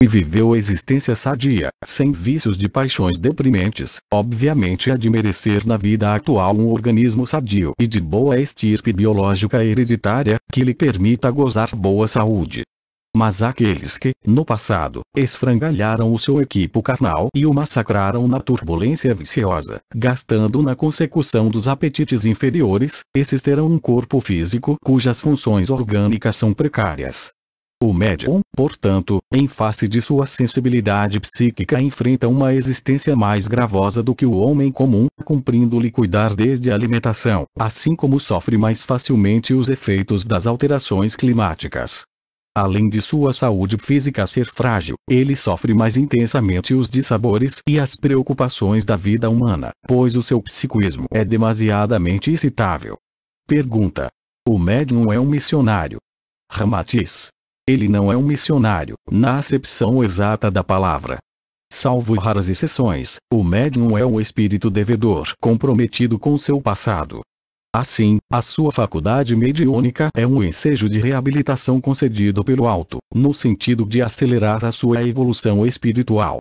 e viveu existência sadia, sem vícios de paixões deprimentes, obviamente há de merecer na vida atual um organismo sadio e de boa estirpe biológica hereditária, que lhe permita gozar boa saúde. Mas aqueles que, no passado, esfrangalharam o seu equipo carnal e o massacraram na turbulência viciosa, gastando na consecução dos apetites inferiores, esses terão um corpo físico cujas funções orgânicas são precárias. O médium, portanto, em face de sua sensibilidade psíquica enfrenta uma existência mais gravosa do que o homem comum, cumprindo-lhe cuidar desde a alimentação, assim como sofre mais facilmente os efeitos das alterações climáticas. Além de sua saúde física ser frágil, ele sofre mais intensamente os dissabores e as preocupações da vida humana, pois o seu psiquismo é demasiadamente excitável. Pergunta: o médium é um missionário? Ramatiz: ele não é um missionário, na acepção exata da palavra. Salvo raras exceções, o médium é um espírito devedor comprometido com seu passado. Assim, a sua faculdade mediúnica é um ensejo de reabilitação concedido pelo alto, no sentido de acelerar a sua evolução espiritual.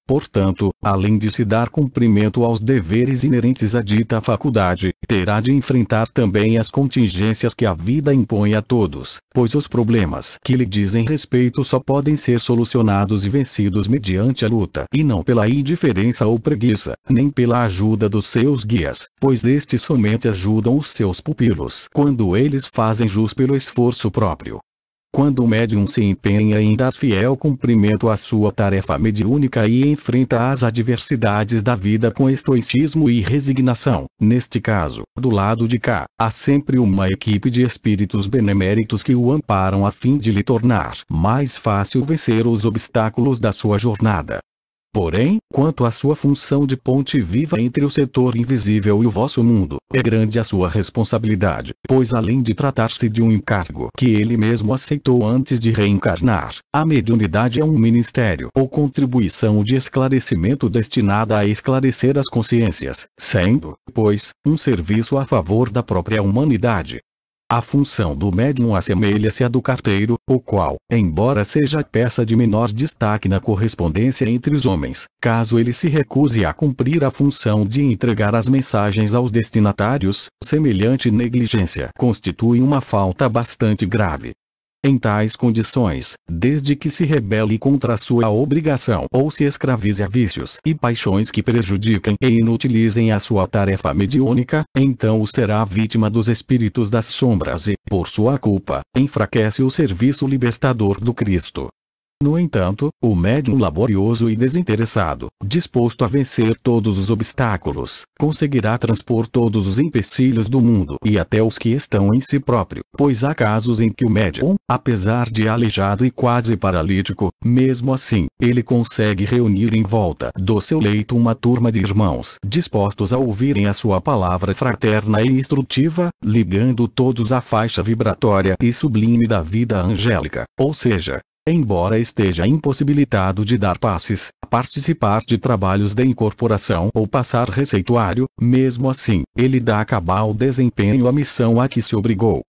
Portanto, além de se dar cumprimento aos deveres inerentes à dita faculdade, terá de enfrentar também as contingências que a vida impõe a todos, pois os problemas que lhe dizem respeito só podem ser solucionados e vencidos mediante a luta e não pela indiferença ou preguiça, nem pela ajuda dos seus guias, pois estes somente ajudam os seus pupilos quando eles fazem jus pelo esforço próprio. Quando o médium se empenha em dar fiel cumprimento à sua tarefa mediúnica e enfrenta as adversidades da vida com estoicismo e resignação, neste caso, do lado de cá, há sempre uma equipe de espíritos beneméritos que o amparam a fim de lhe tornar mais fácil vencer os obstáculos da sua jornada. Porém, quanto à sua função de ponte viva entre o setor invisível e o vosso mundo, é grande a sua responsabilidade, pois além de tratar-se de um encargo que ele mesmo aceitou antes de reencarnar, a mediunidade é um ministério ou contribuição de esclarecimento destinada a esclarecer as consciências, sendo, pois, um serviço a favor da própria humanidade. A função do médium assemelha-se à do carteiro, o qual, embora seja peça de menor destaque na correspondência entre os homens, caso ele se recuse a cumprir a função de entregar as mensagens aos destinatários, semelhante negligência constitui uma falta bastante grave. Em tais condições, desde que se rebele contra a sua obrigação ou se escravize a vícios e paixões que prejudiquem e inutilizem a sua tarefa mediúnica, então o será vítima dos espíritos das sombras e, por sua culpa, enfraquece o serviço libertador do Cristo. No entanto, o médium laborioso e desinteressado, disposto a vencer todos os obstáculos, conseguirá transpor todos os empecilhos do mundo e até os que estão em si próprio, pois há casos em que o médium, apesar de aleijado e quase paralítico, mesmo assim, ele consegue reunir em volta do seu leito uma turma de irmãos dispostos a ouvirem a sua palavra fraterna e instrutiva, ligando todos à faixa vibratória e sublime da vida angélica, ou seja, embora esteja impossibilitado de dar passes, participar de trabalhos de incorporação ou passar receituário, mesmo assim, ele dá cabal desempenho à missão a que se obrigou.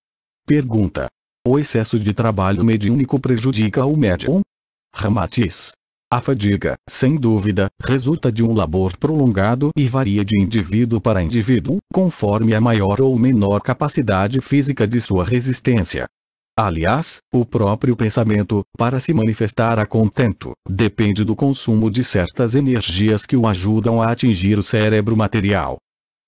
Pergunta: o excesso de trabalho mediúnico prejudica o médium? Ramatiz: a fadiga, sem dúvida, resulta de um labor prolongado e varia de indivíduo para indivíduo, conforme a maior ou menor capacidade física de sua resistência. Aliás, o próprio pensamento, para se manifestar a contento, depende do consumo de certas energias que o ajudam a atingir o cérebro material.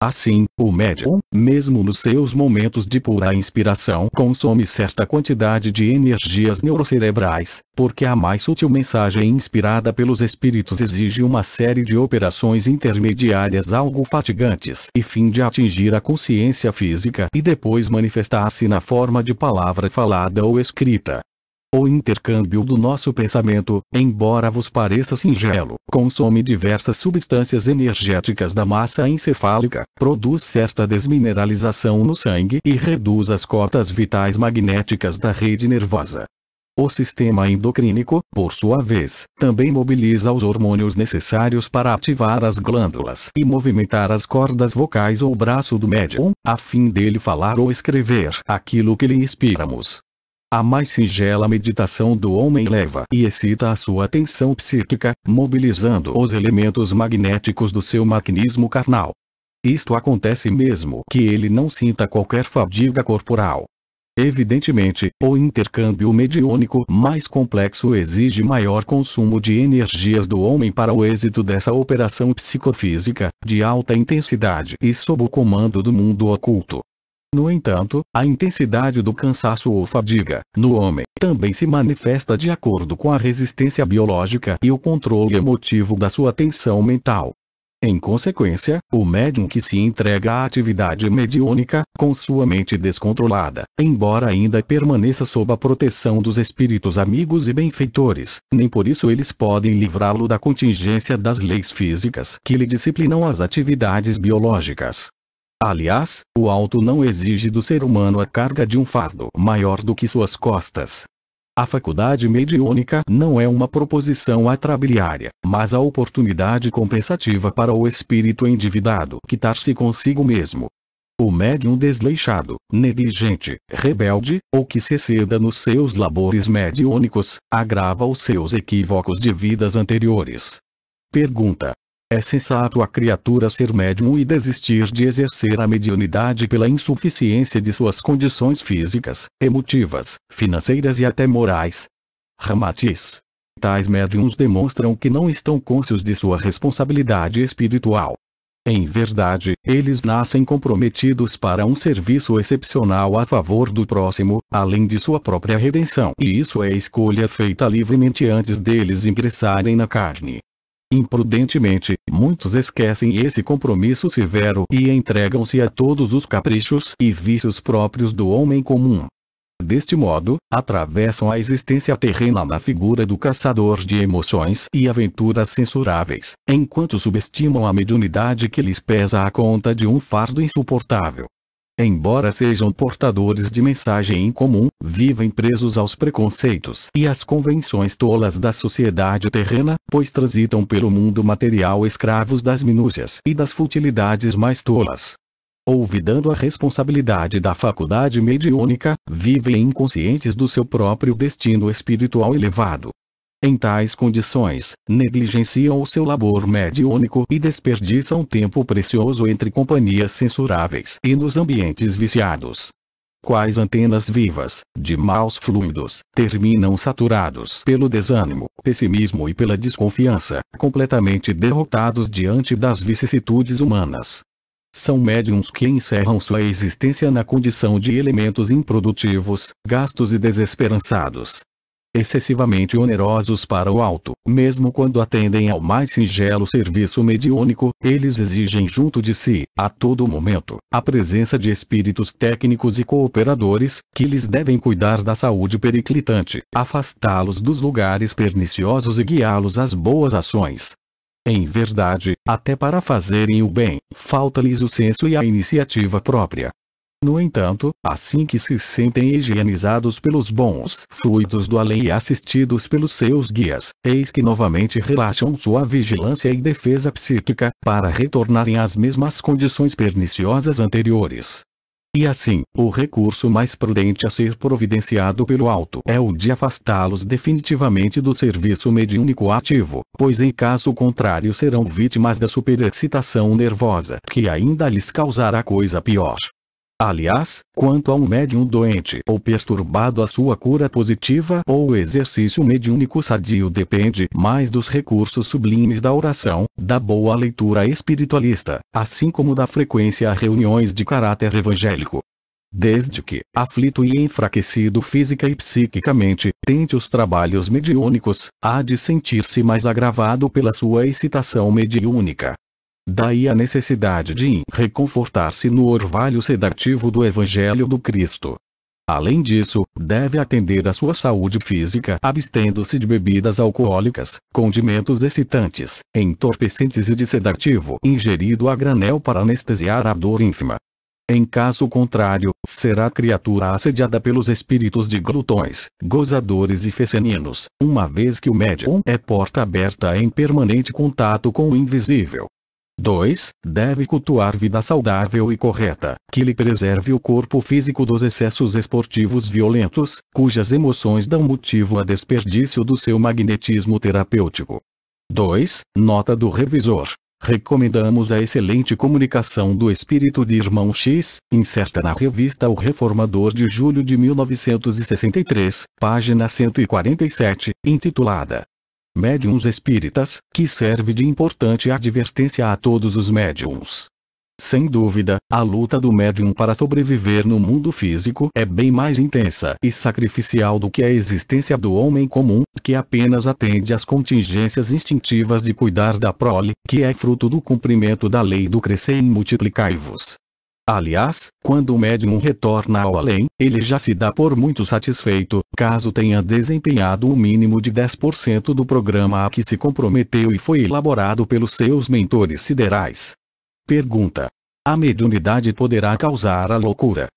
Assim, o médium, mesmo nos seus momentos de pura inspiração, consome certa quantidade de energias neurocerebrais, porque a mais sutil mensagem inspirada pelos espíritos exige uma série de operações intermediárias algo fatigantes e fim de atingir a consciência física e depois manifestar-se na forma de palavra falada ou escrita. O intercâmbio do nosso pensamento, embora vos pareça singelo, consome diversas substâncias energéticas da massa encefálica, produz certa desmineralização no sangue e reduz as cotas vitais magnéticas da rede nervosa. O sistema endocrínico, por sua vez, também mobiliza os hormônios necessários para ativar as glândulas e movimentar as cordas vocais ou braço do médium, a fim dele falar ou escrever aquilo que lhe inspiramos. A mais singela meditação do homem leva e excita a sua atenção psíquica, mobilizando os elementos magnéticos do seu maquinismo carnal. Isto acontece mesmo que ele não sinta qualquer fadiga corporal. Evidentemente, o intercâmbio mediúnico mais complexo exige maior consumo de energias do homem para o êxito dessa operação psicofísica, de alta intensidade e sob o comando do mundo oculto. No entanto, a intensidade do cansaço ou fadiga, no homem, também se manifesta de acordo com a resistência biológica e o controle emotivo da sua tensão mental. Em consequência, o médium que se entrega à atividade mediúnica, com sua mente descontrolada, embora ainda permaneça sob a proteção dos espíritos amigos e benfeitores, nem por isso eles podem livrá-lo da contingência das leis físicas que lhe disciplinam as atividades biológicas. Aliás, o alto não exige do ser humano a carga de um fardo maior do que suas costas. A faculdade mediúnica não é uma proposição atrabiliária, mas a oportunidade compensativa para o espírito endividado quitar-se consigo mesmo. O médium desleixado, negligente, rebelde, ou que se exceda nos seus labores mediúnicos, agrava os seus equívocos de vidas anteriores. Pergunta: é sensato a criatura ser médium e desistir de exercer a mediunidade pela insuficiência de suas condições físicas, emotivas, financeiras e até morais? Ramatiz: tais médiums demonstram que não estão cônscios de sua responsabilidade espiritual. Em verdade, eles nascem comprometidos para um serviço excepcional a favor do próximo, além de sua própria redenção, e isso é escolha feita livremente antes deles ingressarem na carne. Imprudentemente, muitos esquecem esse compromisso severo e entregam-se a todos os caprichos e vícios próprios do homem comum. Deste modo, atravessam a existência terrena na figura do caçador de emoções e aventuras censuráveis, enquanto subestimam a mediunidade que lhes pesa a conta de um fardo insuportável. Embora sejam portadores de mensagem incomum, vivem presos aos preconceitos e às convenções tolas da sociedade terrena, pois transitam pelo mundo material escravos das minúcias e das futilidades mais tolas. Olvidando a responsabilidade da faculdade mediúnica, vivem inconscientes do seu próprio destino espiritual elevado. Em tais condições, negligenciam o seu labor mediúnico e desperdiçam tempo precioso entre companhias censuráveis e nos ambientes viciados. Quais antenas vivas, de maus fluidos, terminam saturados pelo desânimo, pessimismo e pela desconfiança, completamente derrotados diante das vicissitudes humanas. São médiums que encerram sua existência na condição de elementos improdutivos, gastos e desesperançados. Excessivamente onerosos para o alto, mesmo quando atendem ao mais singelo serviço mediúnico, eles exigem junto de si, a todo momento, a presença de espíritos técnicos e cooperadores, que lhes devem cuidar da saúde periclitante, afastá-los dos lugares perniciosos e guiá-los às boas ações. Em verdade, até para fazerem o bem, falta-lhes o senso e a iniciativa própria. No entanto, assim que se sentem higienizados pelos bons fluidos do além e assistidos pelos seus guias, eis que novamente relaxam sua vigilância e defesa psíquica, para retornarem às mesmas condições perniciosas anteriores. E assim, o recurso mais prudente a ser providenciado pelo alto é o de afastá-los definitivamente do serviço mediúnico ativo, pois em caso contrário serão vítimas da superexcitação nervosa, que ainda lhes causará coisa pior. Aliás, quanto a um médium doente ou perturbado, a sua cura positiva ou o exercício mediúnico sadio depende mais dos recursos sublimes da oração, da boa leitura espiritualista, assim como da frequência a reuniões de caráter evangélico. Desde que, aflito e enfraquecido física e psiquicamente, tente os trabalhos mediúnicos, há de sentir-se mais agravado pela sua excitação mediúnica. Daí a necessidade de reconfortar-se no orvalho sedativo do Evangelho do Cristo. Além disso, deve atender à sua saúde física abstendo-se de bebidas alcoólicas, condimentos excitantes, entorpecentes e de sedativo ingerido a granel para anestesiar a dor ínfima. Em caso contrário, será criatura assediada pelos espíritos de glutões, gozadores e feceninos, uma vez que o médium é porta aberta em permanente contato com o invisível. 2. Deve cultuar vida saudável e correta, que lhe preserve o corpo físico dos excessos esportivos violentos, cujas emoções dão motivo a desperdício do seu magnetismo terapêutico. 2. Nota do revisor. Recomendamos a excelente comunicação do espírito de Irmão X, incerta na revista O Reformador de julho de 1963, página 147, intitulada Médiuns Espíritas, que serve de importante advertência a todos os médiuns. Sem dúvida, a luta do médium para sobreviver no mundo físico é bem mais intensa e sacrificial do que a existência do homem comum, que apenas atende às contingências instintivas de cuidar da prole, que é fruto do cumprimento da lei do crescer e multiplicai-vos. Aliás, quando o médium retorna ao além, ele já se dá por muito satisfeito, caso tenha desempenhado o mínimo de 10% do programa a que se comprometeu e foi elaborado pelos seus mentores siderais. Pergunta: a mediunidade poderá causar a loucura?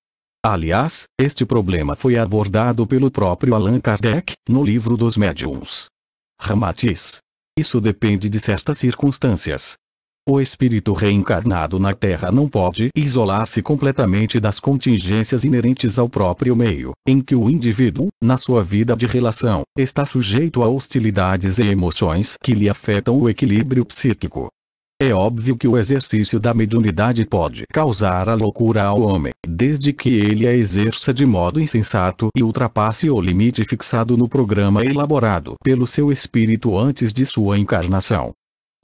Aliás, este problema foi abordado pelo próprio Allan Kardec, no Livro dos Médiuns. Ramatiz: isso depende de certas circunstâncias. O espírito reencarnado na Terra não pode isolar-se completamente das contingências inerentes ao próprio meio, em que o indivíduo, na sua vida de relação, está sujeito a hostilidades e emoções que lhe afetam o equilíbrio psíquico. É óbvio que o exercício da mediunidade pode causar a loucura ao homem, desde que ele a exerça de modo insensato e ultrapasse o limite fixado no programa elaborado pelo seu espírito antes de sua encarnação.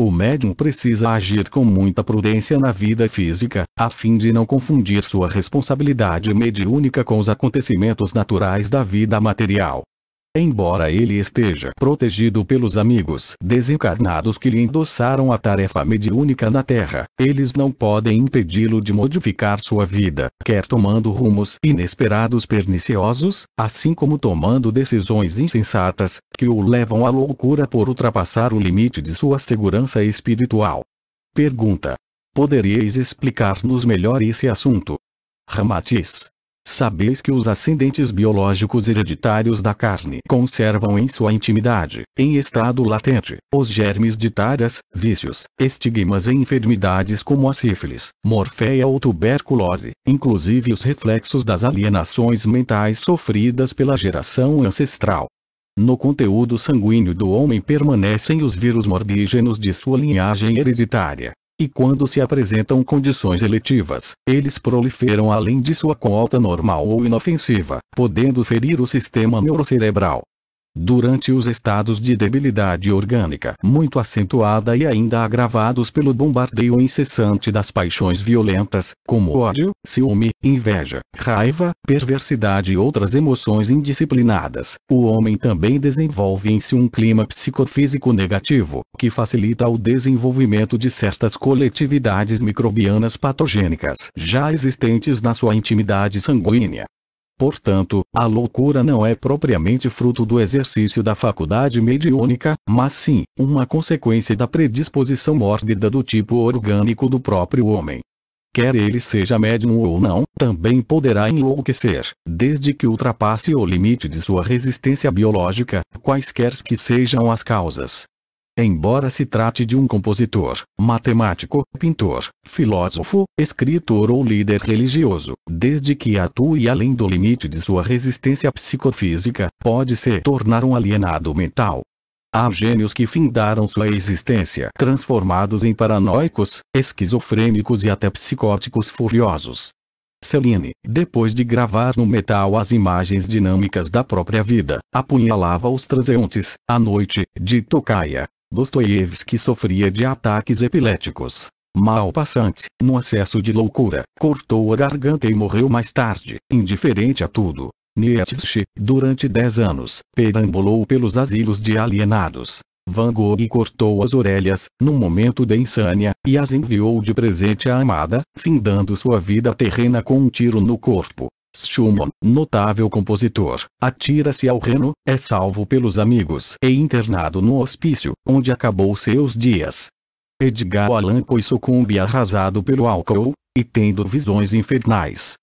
O médium precisa agir com muita prudência na vida física, a fim de não confundir sua responsabilidade mediúnica com os acontecimentos naturais da vida material. Embora ele esteja protegido pelos amigos desencarnados que lhe endossaram a tarefa mediúnica na Terra, eles não podem impedi-lo de modificar sua vida, quer tomando rumos inesperados perniciosos, assim como tomando decisões insensatas, que o levam à loucura por ultrapassar o limite de sua segurança espiritual. Pergunta: poderíeis explicar-nos melhor esse assunto? Ramatiz: sabeis que os ascendentes biológicos hereditários da carne conservam em sua intimidade, em estado latente, os germes de taras, vícios, estigmas e enfermidades como a sífilis, morféia ou tuberculose, inclusive os reflexos das alienações mentais sofridas pela geração ancestral. No conteúdo sanguíneo do homem permanecem os vírus morbígenos de sua linhagem hereditária. E quando se apresentam condições eletivas, eles proliferam além de sua cota normal ou inofensiva, podendo ferir o sistema neurocerebral. Durante os estados de debilidade orgânica muito acentuada e ainda agravados pelo bombardeio incessante das paixões violentas, como ódio, ciúme, inveja, raiva, perversidade e outras emoções indisciplinadas, o homem também desenvolve em si um clima psicofísico negativo, que facilita o desenvolvimento de certas coletividades microbianas patogênicas já existentes na sua intimidade sanguínea. Portanto, a loucura não é propriamente fruto do exercício da faculdade mediúnica, mas sim, uma consequência da predisposição mórbida do tipo orgânico do próprio homem. Quer ele seja médium ou não, também poderá enlouquecer, desde que ultrapasse o limite de sua resistência biológica, quaisquer que sejam as causas. Embora se trate de um compositor, matemático, pintor, filósofo, escritor ou líder religioso, desde que atue além do limite de sua resistência psicofísica, pode se tornar um alienado mental. Há gênios que findaram sua existência transformados em paranoicos, esquizofrênicos e até psicóticos furiosos. Celine, depois de gravar no metal as imagens dinâmicas da própria vida, apunhalava os transeuntes, à noite, de tocaia. Dostoiévski sofria de ataques epiléticos. Maupassant, num acesso de loucura, cortou a garganta e morreu mais tarde, indiferente a tudo. Nietzsche, durante 10 anos, perambulou pelos asilos de alienados. Van Gogh cortou as orelhas, num momento de insânia, e as enviou de presente à amada, findando sua vida terrena com um tiro no corpo. Schumann, notável compositor, atira-se ao Reno, é salvo pelos amigos e internado no hospício, onde acabou seus dias. Edgar Allan Poe sucumbe arrasado pelo álcool, e tendo visões infernais.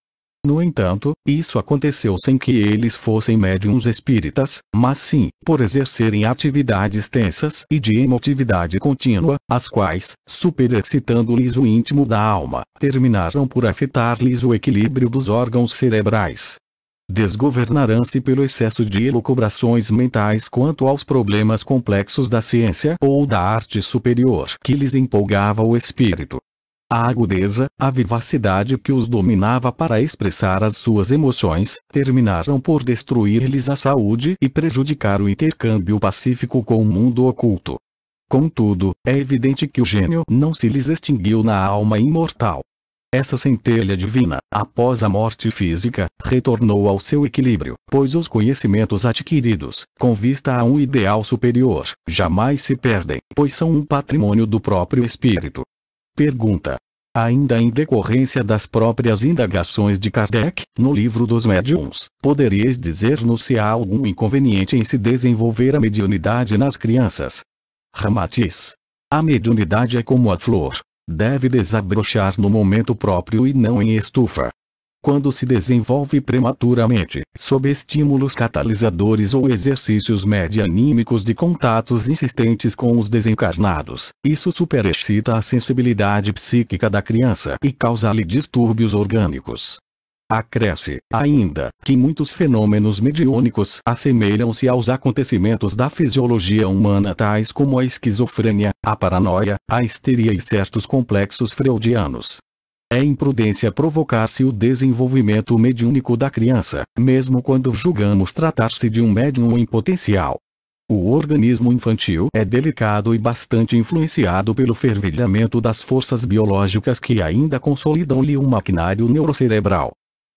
No entanto, isso aconteceu sem que eles fossem médiuns espíritas, mas sim, por exercerem atividades tensas e de emotividade contínua, as quais, superexcitando-lhes o íntimo da alma, terminaram por afetar-lhes o equilíbrio dos órgãos cerebrais. Desgovernarão-se pelo excesso de elucubrações mentais quanto aos problemas complexos da ciência ou da arte superior que lhes empolgava o espírito. A agudeza, a vivacidade que os dominava para expressar as suas emoções, terminaram por destruir-lhes a saúde e prejudicar o intercâmbio pacífico com o mundo oculto. Contudo, é evidente que o gênio não se lhes extinguiu na alma imortal. Essa centelha divina, após a morte física, retornou ao seu equilíbrio, pois os conhecimentos adquiridos, com vista a um ideal superior, jamais se perdem, pois são um patrimônio do próprio espírito. Pergunta. Ainda em decorrência das próprias indagações de Kardec, no livro dos médiuns, poderíeis dizer-nos se há algum inconveniente em se desenvolver a mediunidade nas crianças? Ramatiz. A mediunidade é como a flor. Deve desabrochar no momento próprio e não em estufa. Quando se desenvolve prematuramente, sob estímulos catalisadores ou exercícios medianímicos de contatos insistentes com os desencarnados, isso superexcita a sensibilidade psíquica da criança e causa-lhe distúrbios orgânicos. Acresce, ainda, que muitos fenômenos mediúnicos assemelham-se aos acontecimentos da fisiologia humana tais como a esquizofrênia, a paranoia, a histeria e certos complexos freudianos. É imprudência provocar-se o desenvolvimento mediúnico da criança, mesmo quando julgamos tratar-se de um médium em potencial. O organismo infantil é delicado e bastante influenciado pelo fervilhamento das forças biológicas que ainda consolidam-lhe um maquinário neurocerebral.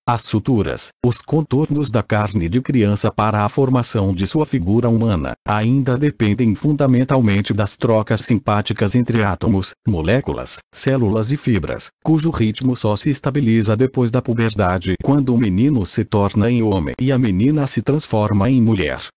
As suturas, os contornos da carne de criança para a formação de sua figura humana, ainda dependem fundamentalmente das trocas simpáticas entre átomos, moléculas, células e fibras, cujo ritmo só se estabiliza depois da puberdade, quando o menino se torna em homem e a menina se transforma em mulher.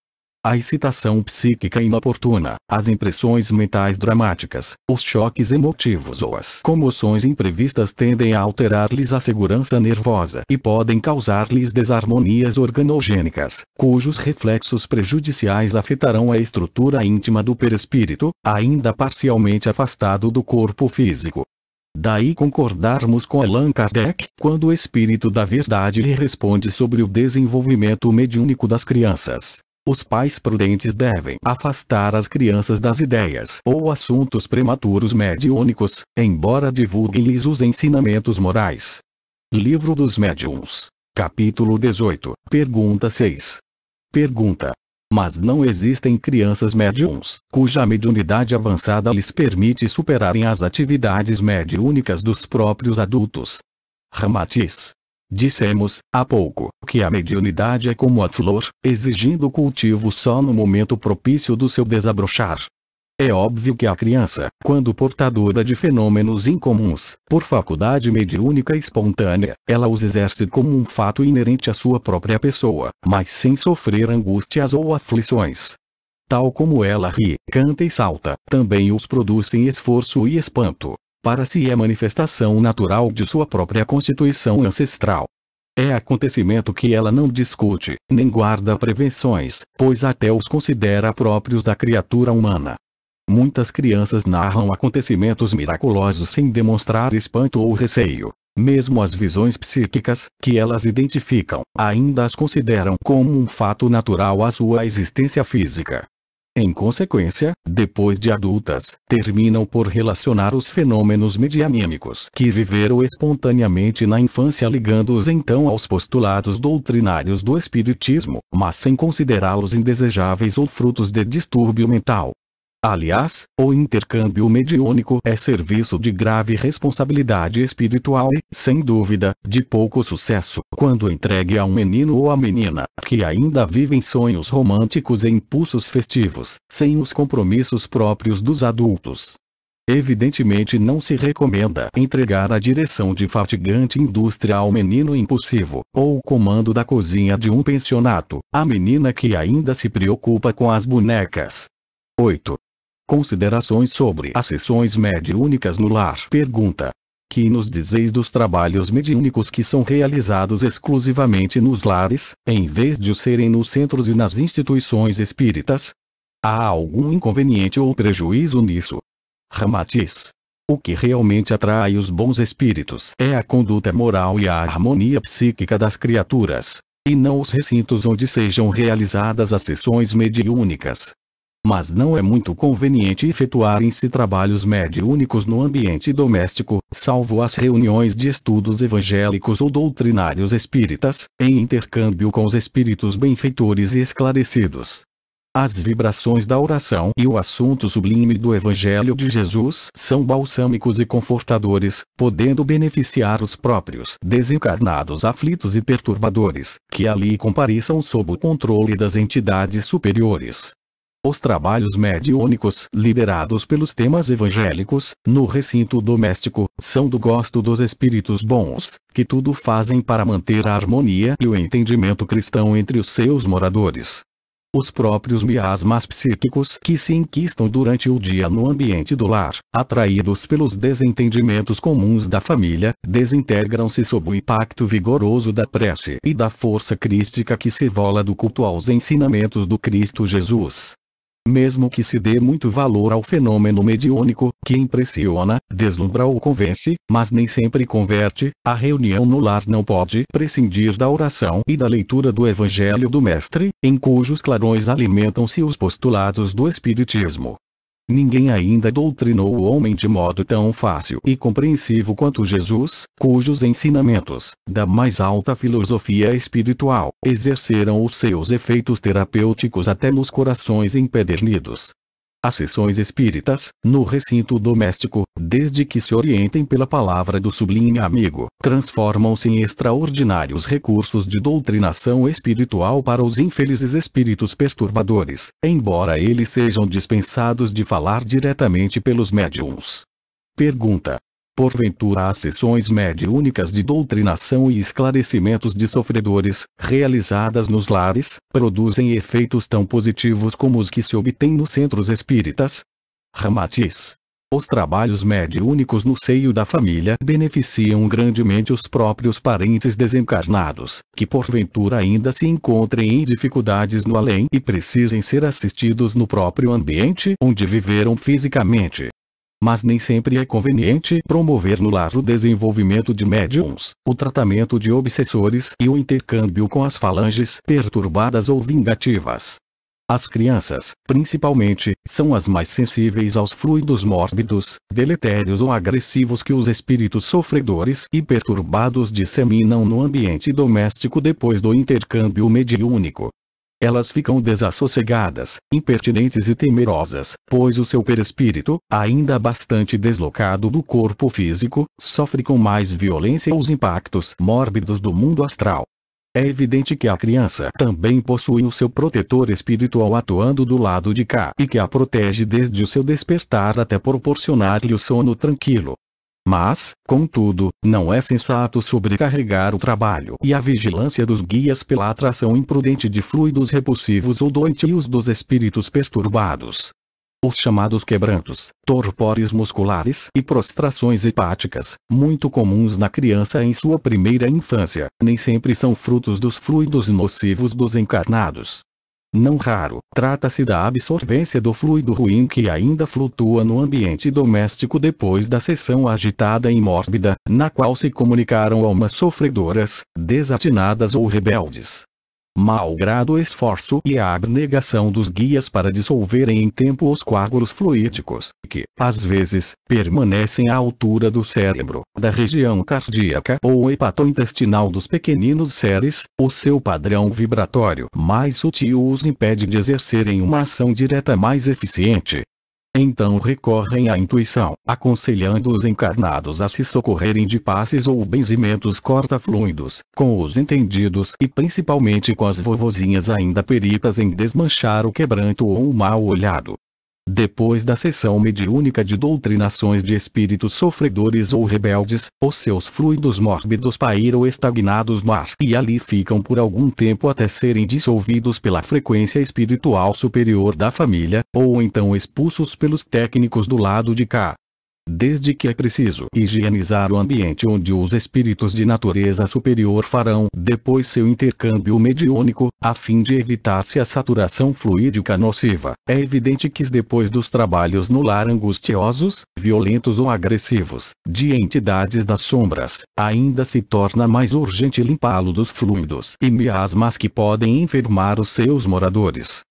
A excitação psíquica inoportuna, as impressões mentais dramáticas, os choques emotivos ou as comoções imprevistas tendem a alterar-lhes a segurança nervosa e podem causar-lhes desarmonias organogênicas, cujos reflexos prejudiciais afetarão a estrutura íntima do perispírito, ainda parcialmente afastado do corpo físico. Daí concordarmos com Allan Kardec, quando o Espírito da Verdade lhe responde sobre o desenvolvimento mediúnico das crianças. Os pais prudentes devem afastar as crianças das ideias ou assuntos prematuros mediúnicos, embora divulguem-lhes os ensinamentos morais. Livro dos Médiuns. Capítulo 18. Pergunta 6. Pergunta. Mas não existem crianças médiuns, cuja mediunidade avançada lhes permite superarem as atividades mediúnicas dos próprios adultos? Ramatiz. Dissemos, há pouco, que a mediunidade é como a flor, exigindo o cultivo só no momento propício do seu desabrochar. É óbvio que a criança, quando portadora de fenômenos incomuns, por faculdade mediúnica espontânea, ela os exerce como um fato inerente à sua própria pessoa, mas sem sofrer angústias ou aflições. Tal como ela ri, canta e salta, também os produz sem esforço e espanto. Para si é manifestação natural de sua própria constituição ancestral. É acontecimento que ela não discute, nem guarda prevenções, pois até os considera próprios da criatura humana. Muitas crianças narram acontecimentos miraculosos sem demonstrar espanto ou receio. Mesmo as visões psíquicas, que elas identificam, ainda as consideram como um fato natural à sua existência física. Em consequência, depois de adultas, terminam por relacionar os fenômenos medianímicos que viveram espontaneamente na infância, ligando-os então aos postulados doutrinários do espiritismo, mas sem considerá-los indesejáveis ou frutos de distúrbio mental. Aliás, o intercâmbio mediúnico é serviço de grave responsabilidade espiritual e, sem dúvida, de pouco sucesso, quando entregue a um menino ou a menina, que ainda vivem sonhos românticos e impulsos festivos, sem os compromissos próprios dos adultos. Evidentemente não se recomenda entregar a direção de fatigante indústria ao menino impulsivo, ou o comando da cozinha de um pensionato, à menina que ainda se preocupa com as bonecas. 8. Considerações sobre as sessões mediúnicas no lar. Pergunta. Que nos dizeis dos trabalhos mediúnicos que são realizados exclusivamente nos lares, em vez de o serem nos centros e nas instituições espíritas? Há algum inconveniente ou prejuízo nisso? Ramatiz. O que realmente atrai os bons espíritos é a conduta moral e a harmonia psíquica das criaturas, e não os recintos onde sejam realizadas as sessões mediúnicas. Mas não é muito conveniente efetuarem-se trabalhos mediúnicos no ambiente doméstico, salvo as reuniões de estudos evangélicos ou doutrinários espíritas, em intercâmbio com os espíritos benfeitores e esclarecidos. As vibrações da oração e o assunto sublime do Evangelho de Jesus são balsâmicos e confortadores, podendo beneficiar os próprios desencarnados aflitos e perturbadores, que ali compareçam sob o controle das entidades superiores. Os trabalhos mediúnicos, liderados pelos temas evangélicos, no recinto doméstico, são do gosto dos espíritos bons, que tudo fazem para manter a harmonia e o entendimento cristão entre os seus moradores. Os próprios miasmas psíquicos que se enquistam durante o dia no ambiente do lar, atraídos pelos desentendimentos comuns da família, desintegram-se sob o impacto vigoroso da prece e da força crística que se vola do culto aos ensinamentos do Cristo Jesus. Mesmo que se dê muito valor ao fenômeno mediúnico, que impressiona, deslumbra ou convence, mas nem sempre converte, a reunião no lar não pode prescindir da oração e da leitura do Evangelho do Mestre, em cujos clarões alimentam-se os postulados do Espiritismo. Ninguém ainda doutrinou o homem de modo tão fácil e compreensivo quanto Jesus, cujos ensinamentos, da mais alta filosofia espiritual, exerceram os seus efeitos terapêuticos até nos corações empedernidos. As sessões espíritas, no recinto doméstico, desde que se orientem pela palavra do sublime amigo, transformam-se em extraordinários recursos de doutrinação espiritual para os infelizes espíritos perturbadores, embora eles sejam dispensados de falar diretamente pelos médiuns. Pergunta: porventura as sessões mediúnicas de doutrinação e esclarecimentos de sofredores, realizadas nos lares, produzem efeitos tão positivos como os que se obtêm nos centros espíritas? Ramatiz. Os trabalhos mediúnicos no seio da família beneficiam grandemente os próprios parentes desencarnados, que porventura ainda se encontrem em dificuldades no além e precisem ser assistidos no próprio ambiente onde viveram fisicamente. Mas nem sempre é conveniente promover no lar o desenvolvimento de médiuns, o tratamento de obsessores e o intercâmbio com as falanges perturbadas ou vingativas. As crianças, principalmente, são as mais sensíveis aos fluidos mórbidos, deletérios ou agressivos que os espíritos sofredores e perturbados disseminam no ambiente doméstico depois do intercâmbio mediúnico. Elas ficam desassossegadas, impertinentes e temerosas, pois o seu perispírito, ainda bastante deslocado do corpo físico, sofre com mais violência os impactos mórbidos do mundo astral. É evidente que a criança também possui o seu protetor espiritual atuando do lado de cá e que a protege desde o seu despertar até proporcionar-lhe o sono tranquilo. Mas, contudo, não é sensato sobrecarregar o trabalho e a vigilância dos guias pela atração imprudente de fluidos repulsivos ou doentios dos espíritos perturbados. Os chamados quebrantos, torpores musculares e prostrações hepáticas, muito comuns na criança em sua primeira infância, nem sempre são frutos dos fluidos nocivos dos encarnados. Não raro, trata-se da absorvência do fluido ruim que ainda flutua no ambiente doméstico depois da sessão agitada e mórbida, na qual se comunicaram almas sofredoras, desatinadas ou rebeldes. Malgrado o esforço e a abnegação dos guias para dissolverem em tempo os coágulos fluídicos, que, às vezes, permanecem à altura do cérebro, da região cardíaca ou hepatointestinal dos pequeninos seres, o seu padrão vibratório mais sutil os impede de exercerem uma ação direta mais eficiente. Então recorrem à intuição, aconselhando os encarnados a se socorrerem de passes ou benzimentos corta-fluidos, com os entendidos e principalmente com as vovozinhas ainda peritas em desmanchar o quebranto ou o mal olhado. Depois da sessão mediúnica de doutrinações de espíritos sofredores ou rebeldes, os seus fluidos mórbidos pairam estagnados no ar e ali ficam por algum tempo até serem dissolvidos pela frequência espiritual superior da família, ou então expulsos pelos técnicos do lado de cá. Desde que é preciso higienizar o ambiente onde os espíritos de natureza superior farão depois seu intercâmbio mediúnico, a fim de evitar-se a saturação fluídica nociva, é evidente que depois dos trabalhos no lar angustiosos, violentos ou agressivos, de entidades das sombras, ainda se torna mais urgente limpá-lo dos fluidos e miasmas que podem enfermar os seus moradores.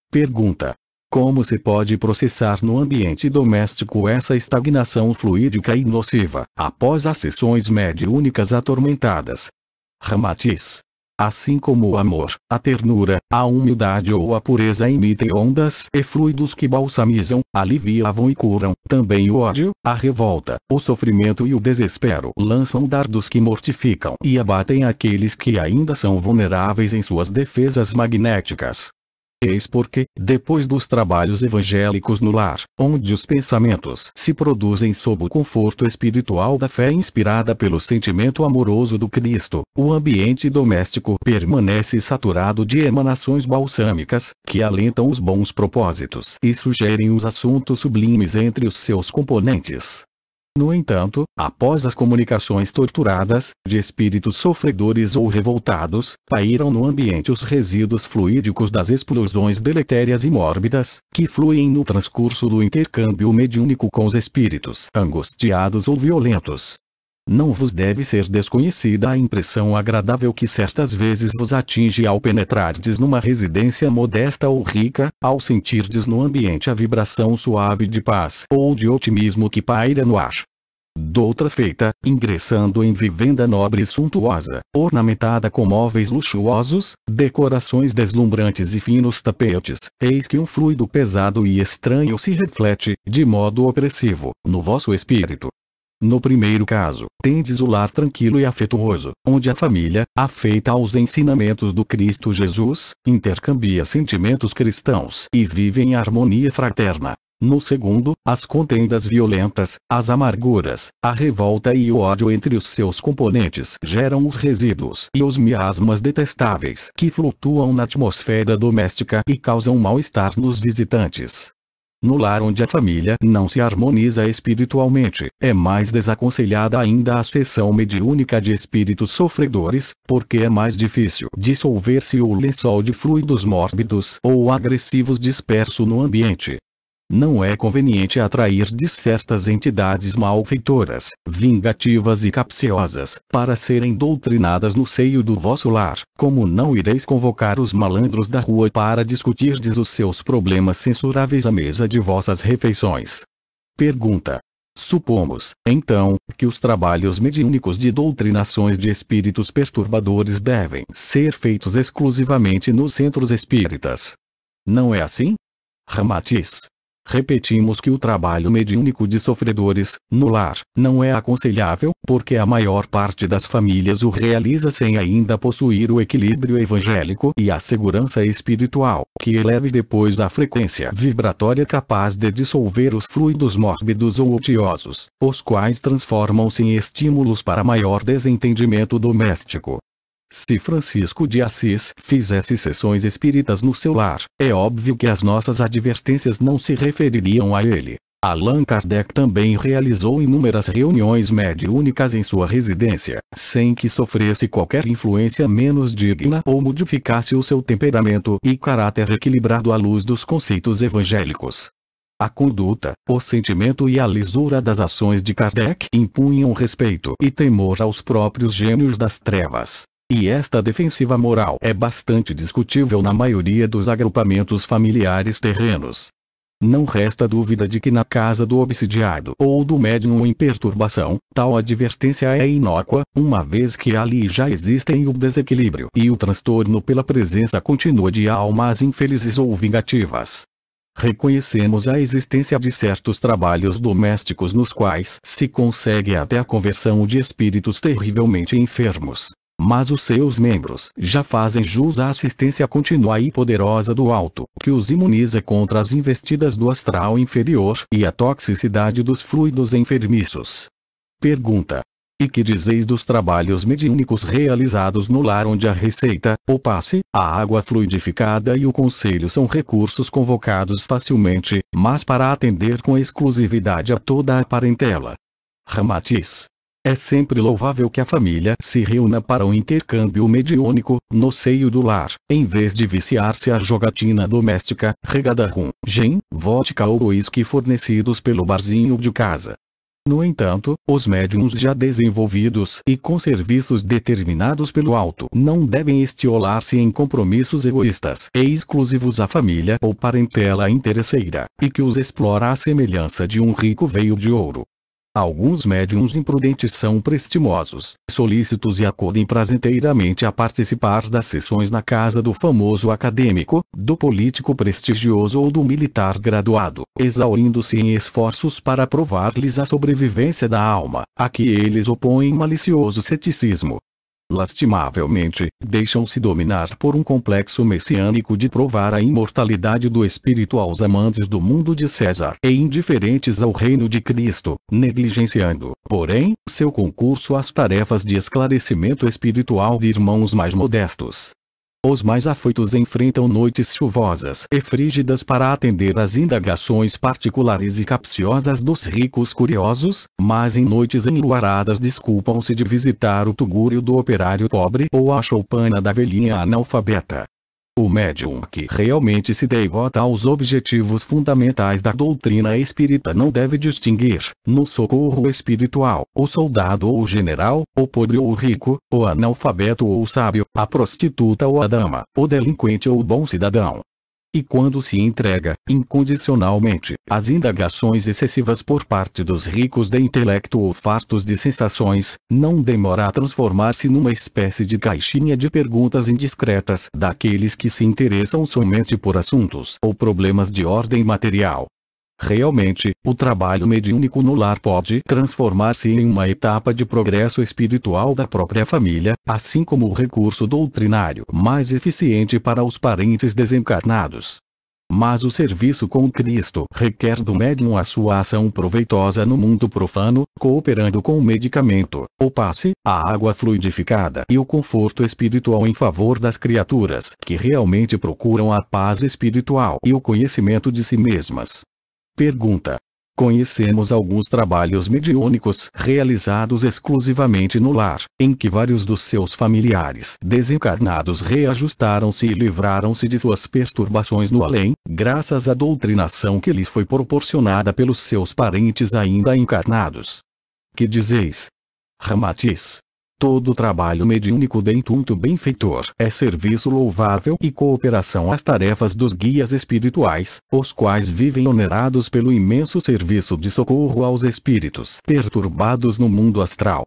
Pergunta: como se pode processar no ambiente doméstico essa estagnação fluídica e nociva, após as sessões mediúnicas atormentadas? Ramatiz: assim como o amor, a ternura, a humildade ou a pureza emitem ondas e fluidos que balsamizam, aliviam e curam, também o ódio, a revolta, o sofrimento e o desespero lançam dardos que mortificam e abatem aqueles que ainda são vulneráveis em suas defesas magnéticas. Eis porque, depois dos trabalhos evangélicos no lar, onde os pensamentos se produzem sob o conforto espiritual da fé inspirada pelo sentimento amoroso do Cristo, o ambiente doméstico permanece saturado de emanações balsâmicas, que alentam os bons propósitos e sugerem os assuntos sublimes entre os seus componentes. No entanto, após as comunicações torturadas, de espíritos sofredores ou revoltados, pairam no ambiente os resíduos fluídicos das explosões deletérias e mórbidas, que fluem no transcurso do intercâmbio mediúnico com os espíritos angustiados ou violentos. Não vos deve ser desconhecida a impressão agradável que certas vezes vos atinge ao penetrardes numa residência modesta ou rica, ao sentirdes no ambiente a vibração suave de paz ou de otimismo que paira no ar. Doutra feita, ingressando em vivenda nobre e suntuosa, ornamentada com móveis luxuosos, decorações deslumbrantes e finos tapetes, eis que um fluido pesado e estranho se reflete, de modo opressivo, no vosso espírito. No primeiro caso, tendes o lar tranquilo e afetuoso, onde a família, afeita aos ensinamentos do Cristo Jesus, intercambia sentimentos cristãos e vive em harmonia fraterna. No segundo, as contendas violentas, as amarguras, a revolta e o ódio entre os seus componentes geram os resíduos e os miasmas detestáveis que flutuam na atmosfera doméstica e causam mal-estar nos visitantes. No lar onde a família não se harmoniza espiritualmente, é mais desaconselhada ainda a sessão mediúnica de espíritos sofredores, porque é mais difícil dissolver-se o lençol de fluidos mórbidos ou agressivos disperso no ambiente. Não é conveniente atrair de certas entidades malfeitoras, vingativas e capciosas, para serem doutrinadas no seio do vosso lar, como não ireis convocar os malandros da rua para discutirdes os seus problemas censuráveis à mesa de vossas refeições. Pergunta: supomos, então, que os trabalhos mediúnicos de doutrinações de espíritos perturbadores devem ser feitos exclusivamente nos centros espíritas. Não é assim? Ramatiz: repetimos que o trabalho mediúnico de sofredores, no lar, não é aconselhável, porque a maior parte das famílias o realiza sem ainda possuir o equilíbrio evangélico e a segurança espiritual, que eleve depois a frequência vibratória capaz de dissolver os fluidos mórbidos ou odiosos, os quais transformam-se em estímulos para maior desentendimento doméstico. Se Francisco de Assis fizesse sessões espíritas no seu lar, é óbvio que as nossas advertências não se refeririam a ele. Allan Kardec também realizou inúmeras reuniões mediúnicas em sua residência, sem que sofresse qualquer influência menos digna ou modificasse o seu temperamento e caráter equilibrado à luz dos conceitos evangélicos. A conduta, o sentimento e a lisura das ações de Kardec impunham respeito e temor aos próprios gênios das trevas. E esta defensiva moral é bastante discutível na maioria dos agrupamentos familiares terrenos. Não resta dúvida de que na casa do obsidiado ou do médium em perturbação, tal advertência é inócua, uma vez que ali já existem o desequilíbrio e o transtorno pela presença contínua de almas infelizes ou vingativas. Reconhecemos a existência de certos trabalhos domésticos nos quais se consegue até a conversão de espíritos terrivelmente enfermos. Mas os seus membros já fazem jus à assistência contínua e poderosa do alto, que os imuniza contra as investidas do astral inferior e a toxicidade dos fluidos enfermiços. Pergunta: E que dizeis dos trabalhos mediúnicos realizados no lar, onde a receita, o passe, a água fluidificada e o conselho são recursos convocados facilmente, mas para atender com exclusividade a toda a parentela? Ramatiz. É sempre louvável que a família se reúna para um intercâmbio mediúnico, no seio do lar, em vez de viciar-se à jogatina doméstica, regada rum, gin, vodka ou uísque fornecidos pelo barzinho de casa. No entanto, os médiuns já desenvolvidos e com serviços determinados pelo alto não devem estiolar-se em compromissos egoístas e exclusivos à família ou parentela interesseira, e que os explora à semelhança de um rico veio de ouro. Alguns médiuns imprudentes são prestimosos, solícitos e acudem prazenteiramente a participar das sessões na casa do famoso acadêmico, do político prestigioso ou do militar graduado, exaurindo-se em esforços para provar-lhes a sobrevivência da alma, a que eles opõem malicioso ceticismo. Lastimavelmente, deixam-se dominar por um complexo messiânico de provar a imortalidade do espírito aos amantes do mundo de César e indiferentes ao reino de Cristo, negligenciando, porém, seu concurso às tarefas de esclarecimento espiritual de irmãos mais modestos. Os mais afoitos enfrentam noites chuvosas e frígidas para atender às indagações particulares e capciosas dos ricos curiosos, mas em noites enluaradas desculpam-se de visitar o tugúrio do operário pobre ou a choupana da velhinha analfabeta. O médium que realmente se devota aos objetivos fundamentais da doutrina espírita não deve distinguir, no socorro espiritual, o soldado ou o general, o pobre ou o rico, o analfabeto ou o sábio, a prostituta ou a dama, o delinquente ou o bom cidadão. E quando se entrega, incondicionalmente, às indagações excessivas por parte dos ricos de intelecto ou fartos de sensações, não demora a transformar-se numa espécie de caixinha de perguntas indiscretas daqueles que se interessam somente por assuntos ou problemas de ordem material. Realmente, o trabalho mediúnico no lar pode transformar-se em uma etapa de progresso espiritual da própria família, assim como o recurso doutrinário mais eficiente para os parentes desencarnados. Mas o serviço com Cristo requer do médium a sua ação proveitosa no mundo profano, cooperando com o medicamento, o passe, a água fluidificada e o conforto espiritual em favor das criaturas que realmente procuram a paz espiritual e o conhecimento de si mesmas. Pergunta. Conhecemos alguns trabalhos mediúnicos realizados exclusivamente no lar, em que vários dos seus familiares desencarnados reajustaram-se e livraram-se de suas perturbações no além, graças à doutrinação que lhes foi proporcionada pelos seus parentes ainda encarnados. Que dizeis? Ramatiz. Todo trabalho mediúnico de intuito benfeitor é serviço louvável e cooperação às tarefas dos guias espirituais, os quais vivem onerados pelo imenso serviço de socorro aos espíritos perturbados no mundo astral.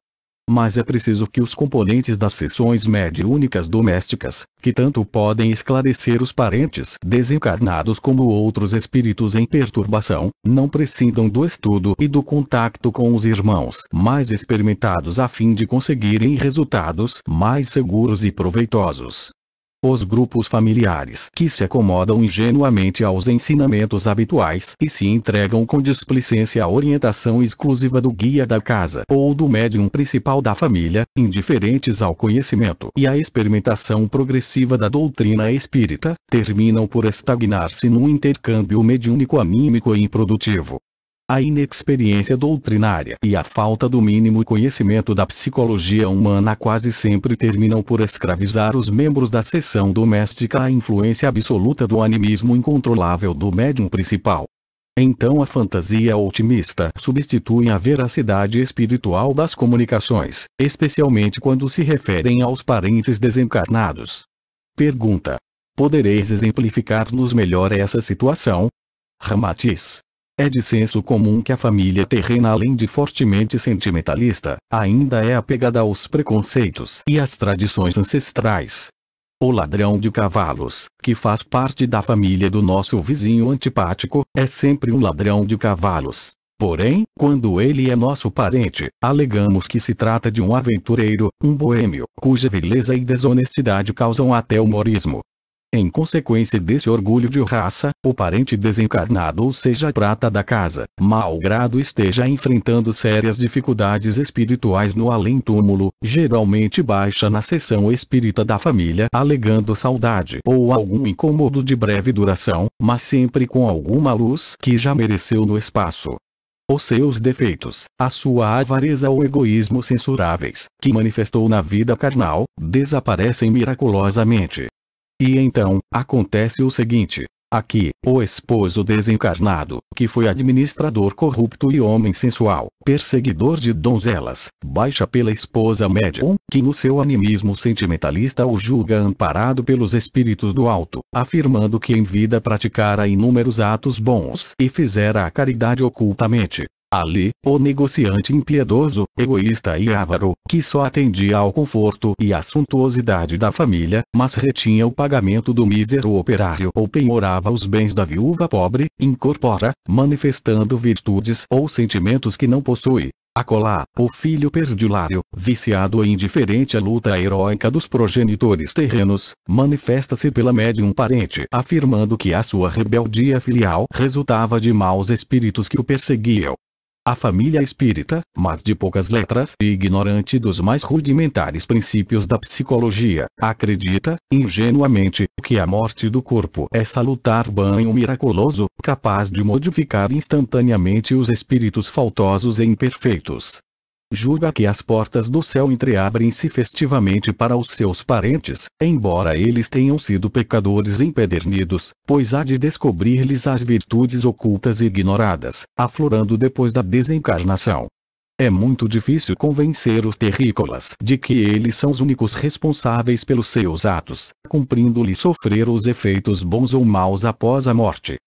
Mas é preciso que os componentes das sessões mediúnicas domésticas, que tanto podem esclarecer os parentes desencarnados como outros espíritos em perturbação, não prescindam do estudo e do contacto com os irmãos mais experimentados a fim de conseguirem resultados mais seguros e proveitosos. Os grupos familiares que se acomodam ingenuamente aos ensinamentos habituais e se entregam com displicência à orientação exclusiva do guia da casa ou do médium principal da família, indiferentes ao conhecimento e à experimentação progressiva da doutrina espírita, terminam por estagnar-se num intercâmbio mediúnico anímico e improdutivo. A inexperiência doutrinária e a falta do mínimo conhecimento da psicologia humana quase sempre terminam por escravizar os membros da seção doméstica à influência absoluta do animismo incontrolável do médium principal. Então a fantasia otimista substitui a veracidade espiritual das comunicações, especialmente quando se referem aos parentes desencarnados. Pergunta. Podereis exemplificar-nos melhor essa situação? Ramatiz. É de senso comum que a família terrena, além de fortemente sentimentalista, ainda é apegada aos preconceitos e às tradições ancestrais. O ladrão de cavalos, que faz parte da família do nosso vizinho antipático, é sempre um ladrão de cavalos. Porém, quando ele é nosso parente, alegamos que se trata de um aventureiro, um boêmio, cuja vileza e desonestidade causam até humorismo. Em consequência desse orgulho de raça, o parente desencarnado, ou seja a prata da casa, malgrado esteja enfrentando sérias dificuldades espirituais no além-túmulo, geralmente baixa na seção espírita da família alegando saudade ou algum incômodo de breve duração, mas sempre com alguma luz que já mereceu no espaço. Os seus defeitos, a sua avareza ou egoísmo censuráveis, que manifestou na vida carnal, desaparecem miraculosamente. E então, acontece o seguinte. Aqui, o esposo desencarnado, que foi administrador corrupto e homem sensual, perseguidor de donzelas, baixa pela esposa médium, que no seu animismo sentimentalista o julga amparado pelos espíritos do alto, afirmando que em vida praticara inúmeros atos bons e fizera a caridade ocultamente. Ali, o negociante impiedoso, egoísta e avaro, que só atendia ao conforto e à suntuosidade da família, mas retinha o pagamento do mísero operário ou penhorava os bens da viúva pobre, incorpora, manifestando virtudes ou sentimentos que não possui. Acolá, o filho perdulário, viciado e indiferente à luta heróica dos progenitores terrenos, manifesta-se pela médium parente afirmando que a sua rebeldia filial resultava de maus espíritos que o perseguiam. A família espírita, mas de poucas letras e ignorante dos mais rudimentares princípios da psicologia, acredita, ingenuamente, que a morte do corpo é salutar banho miraculoso, capaz de modificar instantaneamente os espíritos faltosos e imperfeitos. Julga que as portas do céu entreabrem-se festivamente para os seus parentes, embora eles tenham sido pecadores empedernidos, pois há de descobrir-lhes as virtudes ocultas e ignoradas, aflorando depois da desencarnação. É muito difícil convencer os terrícolas de que eles são os únicos responsáveis pelos seus atos, cumprindo-lhes sofrer os efeitos bons ou maus após a morte.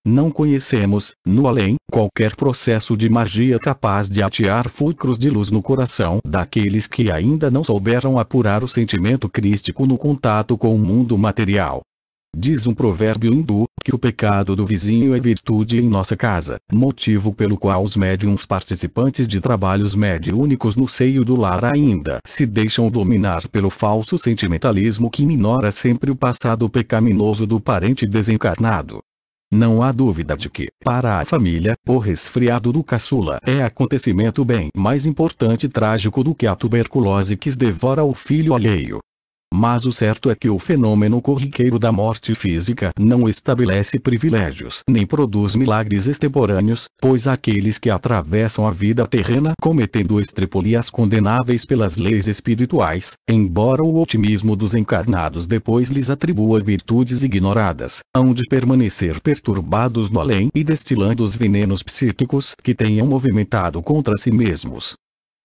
Não conhecemos, no além, qualquer processo de magia capaz de atear fulcros de luz no coração daqueles que ainda não souberam apurar o sentimento crístico no contato com o mundo material. Diz um provérbio hindu, que o pecado do vizinho é virtude em nossa casa, motivo pelo qual os médiuns participantes de trabalhos mediúnicos no seio do lar ainda se deixam dominar pelo falso sentimentalismo que minora sempre o passado pecaminoso do parente desencarnado. Não há dúvida de que, para a família, o resfriado do caçula é acontecimento bem mais importante e trágico do que a tuberculose que devora o filho alheio. Mas o certo é que o fenômeno corriqueiro da morte física não estabelece privilégios nem produz milagres extemporâneos, pois aqueles que atravessam a vida terrena cometendo estripulias condenáveis pelas leis espirituais, embora o otimismo dos encarnados depois lhes atribua virtudes ignoradas, hão de permanecer perturbados no além e destilando os venenos psíquicos que tenham movimentado contra si mesmos.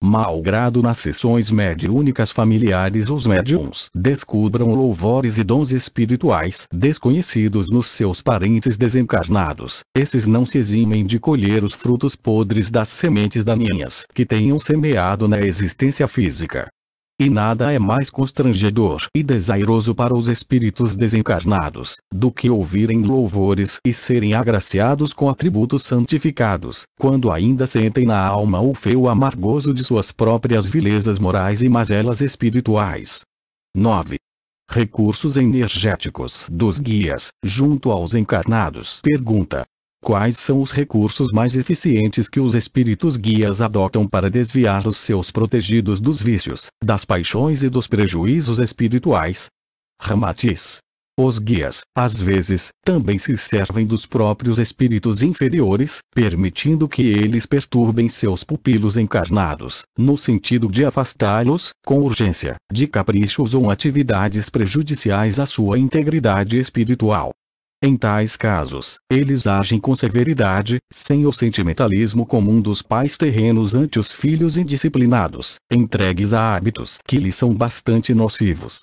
Malgrado nas sessões mediúnicas familiares os médiuns descubram louvores e dons espirituais desconhecidos nos seus parentes desencarnados, esses não se eximem de colher os frutos podres das sementes daninhas que tenham semeado na existência física. E nada é mais constrangedor e desairoso para os espíritos desencarnados, do que ouvirem louvores e serem agraciados com atributos santificados, quando ainda sentem na alma o feu amargoso de suas próprias vilezas morais e mazelas espirituais. 9. Recursos energéticos dos guias, junto aos encarnados. Pergunta: quais são os recursos mais eficientes que os espíritos guias adotam para desviar os seus protegidos dos vícios, das paixões e dos prejuízos espirituais? Ramatiz: os guias, às vezes, também se servem dos próprios espíritos inferiores, permitindo que eles perturbem seus pupilos encarnados, no sentido de afastá-los, com urgência, de caprichos ou atividades prejudiciais à sua integridade espiritual. Em tais casos, eles agem com severidade, sem o sentimentalismo comum dos pais terrenos ante os filhos indisciplinados, entregues a hábitos que lhes são bastante nocivos.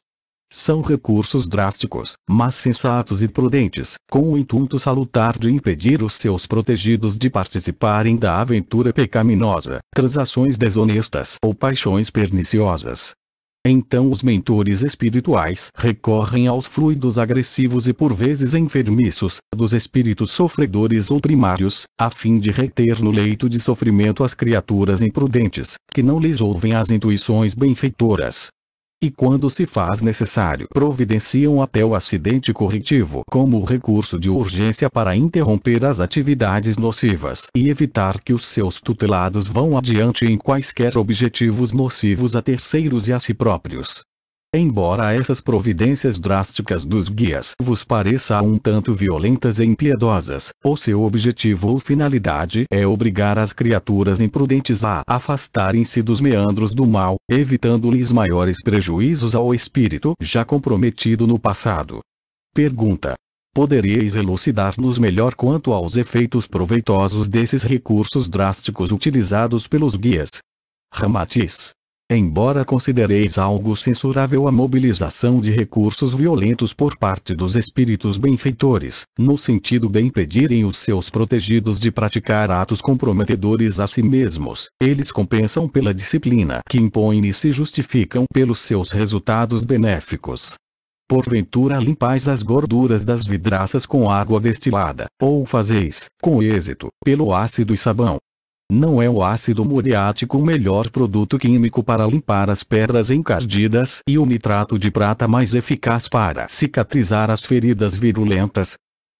São recursos drásticos, mas sensatos e prudentes, com o intuito salutar de impedir os seus protegidos de participarem da aventura pecaminosa, transações desonestas ou paixões perniciosas. Então os mentores espirituais recorrem aos fluidos agressivos e por vezes enfermiços, dos espíritos sofredores ou primários, a fim de reter no leito de sofrimento as criaturas imprudentes, que não lhes ouvem as intuições benfeitoras. E quando se faz necessário, providenciam até o acidente corretivo como recurso de urgência para interromper as atividades nocivas e evitar que os seus tutelados vão adiante em quaisquer objetivos nocivos a terceiros e a si próprios. Embora essas providências drásticas dos guias vos pareçam um tanto violentas e impiedosas, o seu objetivo ou finalidade é obrigar as criaturas imprudentes a afastarem-se dos meandros do mal, evitando-lhes maiores prejuízos ao espírito já comprometido no passado. Pergunta: poderíeis elucidar-nos melhor quanto aos efeitos proveitosos desses recursos drásticos utilizados pelos guias? Ramatiz: embora considereis algo censurável a mobilização de recursos violentos por parte dos espíritos benfeitores, no sentido de impedirem os seus protegidos de praticar atos comprometedores a si mesmos, eles compensam pela disciplina que impõem e se justificam pelos seus resultados benéficos. Porventura limpais as gorduras das vidraças com água destilada, ou fazeis, com êxito, pelo ácido e sabão. Não é o ácido muriático o melhor produto químico para limpar as pedras encardidas e o nitrato de prata mais eficaz para cicatrizar as feridas virulentas?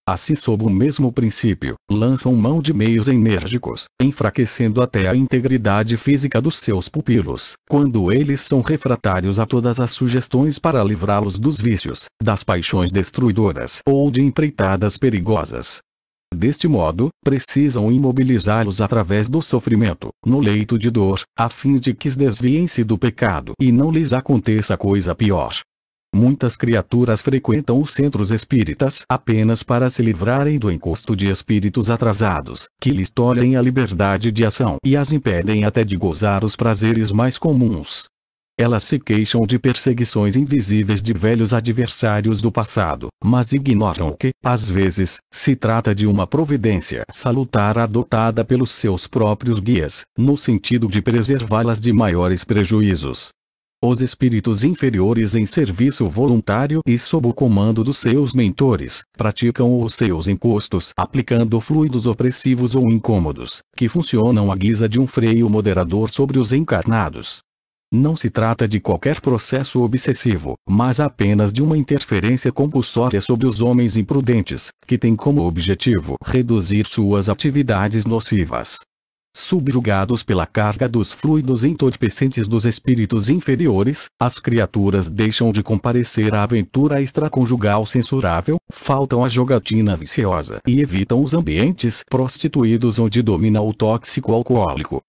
Assim, sob o mesmo princípio, lançam mão de meios enérgicos, enfraquecendo até a integridade física dos seus pupilos, quando eles são refratários a todas as sugestões para livrá-los dos vícios, das paixões destruidoras ou de empreitadas perigosas. Deste modo, precisam imobilizá-los através do sofrimento, no leito de dor, a fim de que desviem-se do pecado e não lhes aconteça coisa pior. Muitas criaturas frequentam os centros espíritas apenas para se livrarem do encosto de espíritos atrasados, que lhes tolhem a liberdade de ação e as impedem até de gozar os prazeres mais comuns. Elas se queixam de perseguições invisíveis de velhos adversários do passado, mas ignoram que, às vezes, se trata de uma providência salutar adotada pelos seus próprios guias, no sentido de preservá-las de maiores prejuízos. Os espíritos inferiores em serviço voluntário e sob o comando dos seus mentores, praticam os seus encostos aplicando fluidos opressivos ou incômodos, que funcionam à guisa de um freio moderador sobre os encarnados. Não se trata de qualquer processo obsessivo, mas apenas de uma interferência compulsória sobre os homens imprudentes, que tem como objetivo reduzir suas atividades nocivas. Subjugados pela carga dos fluidos entorpecentes dos espíritos inferiores, as criaturas deixam de comparecer à aventura extraconjugal censurável, faltam à jogatina viciosa e evitam os ambientes prostituídos onde domina o tóxico alcoólico.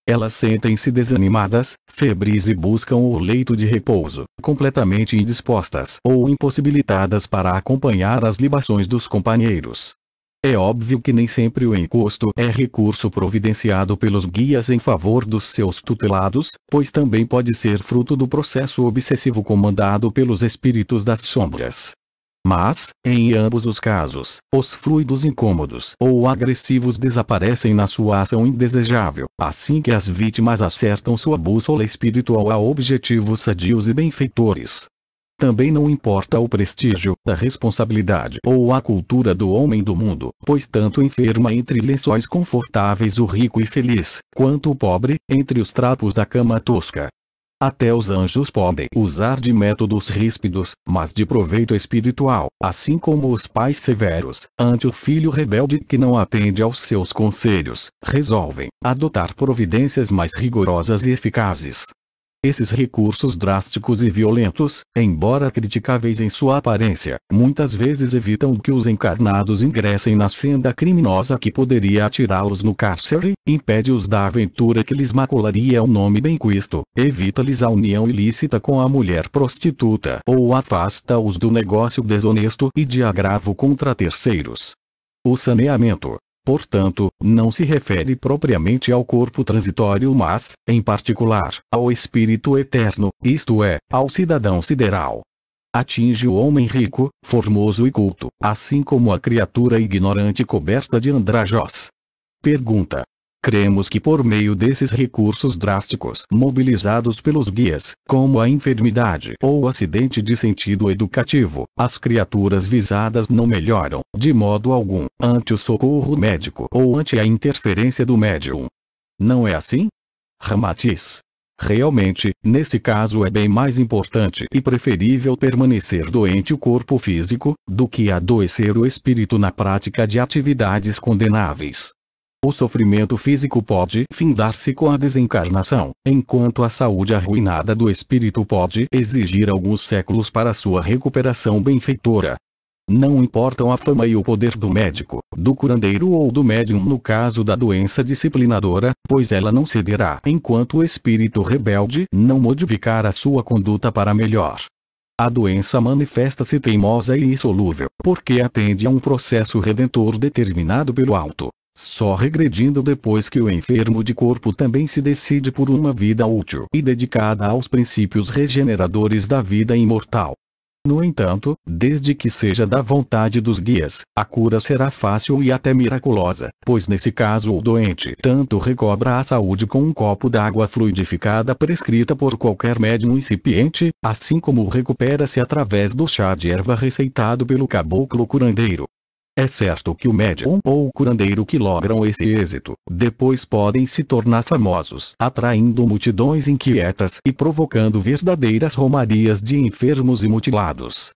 Elas sentem-se desanimadas, febris e buscam o leito de repouso, completamente indispostas ou impossibilitadas para acompanhar as libações dos companheiros. É óbvio que nem sempre o encosto é recurso providenciado pelos guias em favor dos seus tutelados, pois também pode ser fruto do processo obsessivo comandado pelos espíritos das sombras. Mas, em ambos os casos, os fluidos incômodos ou agressivos desaparecem na sua ação indesejável, assim que as vítimas acertam sua bússola espiritual a objetivos sadios e benfeitores. Também não importa o prestígio, a responsabilidade ou a cultura do homem do mundo, pois tanto enferma entre lençóis confortáveis o rico e feliz, quanto o pobre, entre os trapos da cama tosca. Até os anjos podem usar de métodos ríspidos, mas de proveito espiritual, assim como os pais severos, ante o filho rebelde que não atende aos seus conselhos, resolvem adotar providências mais rigorosas e eficazes. Esses recursos drásticos e violentos, embora criticáveis em sua aparência, muitas vezes evitam que os encarnados ingressem na senda criminosa que poderia atirá-los no cárcere, impede-os da aventura que lhes macularia o nome benquisto, evita-lhes a união ilícita com a mulher prostituta ou afasta-os do negócio desonesto e de agravo contra terceiros. O saneamento, portanto, não se refere propriamente ao corpo transitório mas, em particular, ao espírito eterno, isto é, ao cidadão sideral. Atinge o homem rico, formoso e culto, assim como a criatura ignorante coberta de andrajós. Pergunta: cremos que por meio desses recursos drásticos mobilizados pelos guias, como a enfermidade ou acidente de sentido educativo, as criaturas visadas não melhoram, de modo algum, ante o socorro médico ou ante a interferência do médium. Não é assim? Ramatiz: Realmente, nesse caso é bem mais importante e preferível permanecer doente o corpo físico, do que adoecer o espírito na prática de atividades condenáveis. O sofrimento físico pode findar-se com a desencarnação, enquanto a saúde arruinada do espírito pode exigir alguns séculos para sua recuperação benfeitora. Não importam a fama e o poder do médico, do curandeiro ou do médium no caso da doença disciplinadora, pois ela não cederá enquanto o espírito rebelde não modificar a sua conduta para melhor. A doença manifesta-se teimosa e insolúvel, porque atende a um processo redentor determinado pelo alto, só regredindo depois que o enfermo de corpo também se decide por uma vida útil e dedicada aos princípios regeneradores da vida imortal. No entanto, desde que seja da vontade dos guias, a cura será fácil e até miraculosa, pois nesse caso o doente tanto recobra a saúde com um copo d'água fluidificada prescrita por qualquer médium incipiente, assim como recupera-se através do chá de erva receitado pelo caboclo curandeiro. É certo que o médium ou o curandeiro que logram esse êxito, depois podem se tornar famosos, atraindo multidões inquietas e provocando verdadeiras romarias de enfermos e mutilados.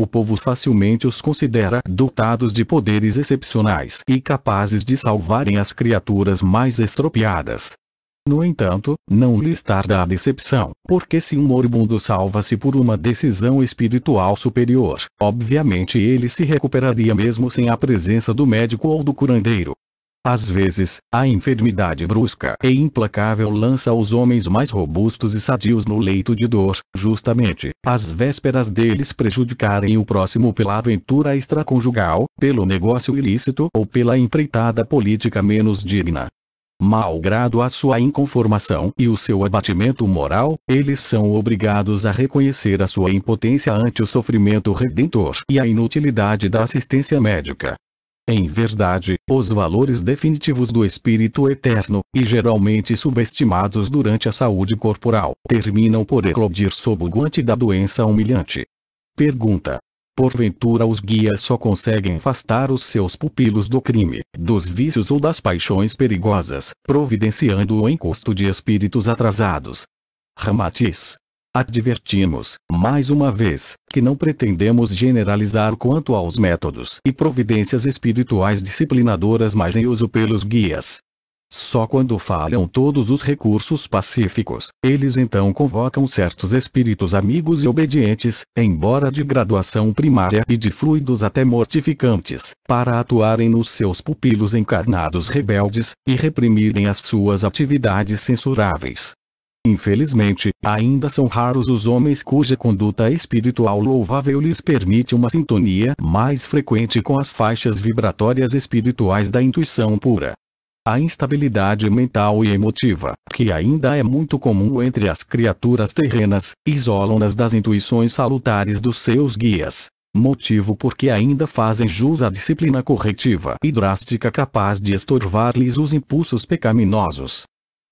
O povo facilmente os considera dotados de poderes excepcionais e capazes de salvarem as criaturas mais estropiadas. No entanto, não lhes tarda a decepção, porque se um moribundo salva-se por uma decisão espiritual superior, obviamente ele se recuperaria mesmo sem a presença do médico ou do curandeiro. Às vezes, a enfermidade brusca e implacável lança os homens mais robustos e sadios no leito de dor, justamente, às vésperas deles prejudicarem o próximo pela aventura extraconjugal, pelo negócio ilícito ou pela empreitada política menos digna. Malgrado a sua inconformação e o seu abatimento moral, eles são obrigados a reconhecer a sua impotência ante o sofrimento redentor e a inutilidade da assistência médica. Em verdade, os valores definitivos do espírito eterno, e geralmente subestimados durante a saúde corporal, terminam por eclodir sob o guante da doença humilhante. Pergunta: porventura os guias só conseguem afastar os seus pupilos do crime, dos vícios ou das paixões perigosas, providenciando o encosto de espíritos atrasados? Ramatiz: advertimos, mais uma vez, que não pretendemos generalizar quanto aos métodos e providências espirituais disciplinadoras mais em uso pelos guias. Só quando falham todos os recursos pacíficos, eles então convocam certos espíritos amigos e obedientes, embora de graduação primária e de fluidos até mortificantes, para atuarem nos seus pupilos encarnados rebeldes, e reprimirem as suas atividades censuráveis. Infelizmente, ainda são raros os homens cuja conduta espiritual louvável lhes permite uma sintonia mais frequente com as faixas vibratórias espirituais da intuição pura. A instabilidade mental e emotiva, que ainda é muito comum entre as criaturas terrenas, isolam-nas das intuições salutares dos seus guias, motivo por que ainda fazem jus à disciplina corretiva e drástica capaz de estorvar-lhes os impulsos pecaminosos.